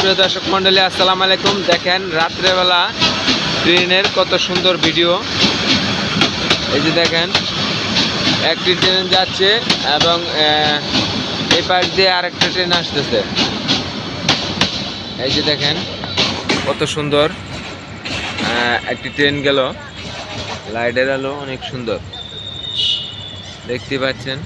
প্রিয় দর্শক মন্ডলী, আসসালামু আলাইকুম। দেখেন রাত্রেবেলা ট্রেনের কত সুন্দর ভিডিও। এই যে দেখেন একটি ট্রেন যাচ্ছে এবং এই পাশ দিয়ে আরেকটা ট্রেন আসতেছে। এই যে দেখেন কত সুন্দর একটি ট্রেন গেল, লাইটের আলো অনেক সুন্দর দেখতে পাচ্ছেন।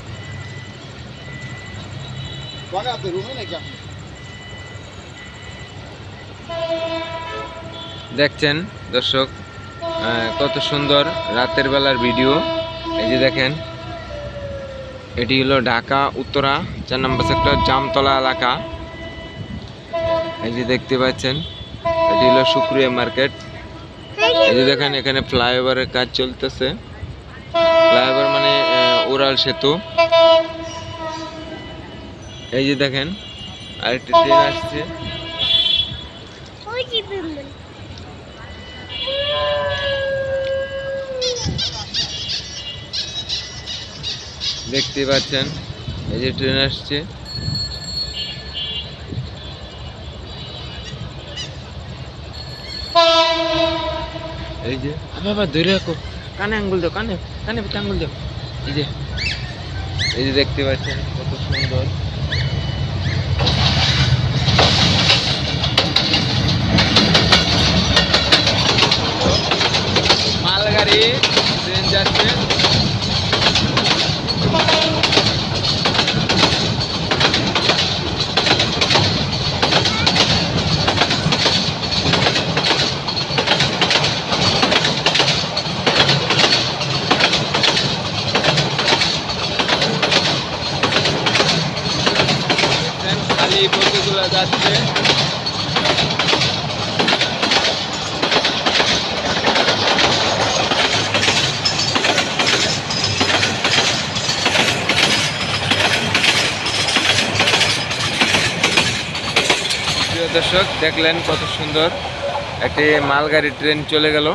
দেখছেন দর্শক কত সুন্দর রাতের বেলার ভিডিও। এই যে দেখেন এটি হলো ঢাকা উত্তরা 4 নম্বর সেক্টর জামতলা এলাকা। এই যে দেখতে পাচ্ছেন এটি হলো শুক্রিয়া মার্কেট। এই যে দেখেন এখানে ফ্লাইওভারের কাজ চলতেছে। ফ্লাইওভার মানে উড়াল সেতু। এই যে দেখেন আরেকটি ট্রেন আসছে। দেখতে পাচ্ছেন এই যে ট্রেন আসছে। এই যে বাবা ধরে রাখো, কানে আঙ্গুল দাও, কানে কানে আঙ্গুল দাও। এই যে দেখতে পাচ্ছেন কত সুন্দর। মালগাড়ি ট্রেন যাচ্ছে। খালি বগিগুলো যাচ্ছে। প্রিয় দর্শক দেখলেন কত সুন্দর একটি মালগাড়ি ট্রেন চলে গেল।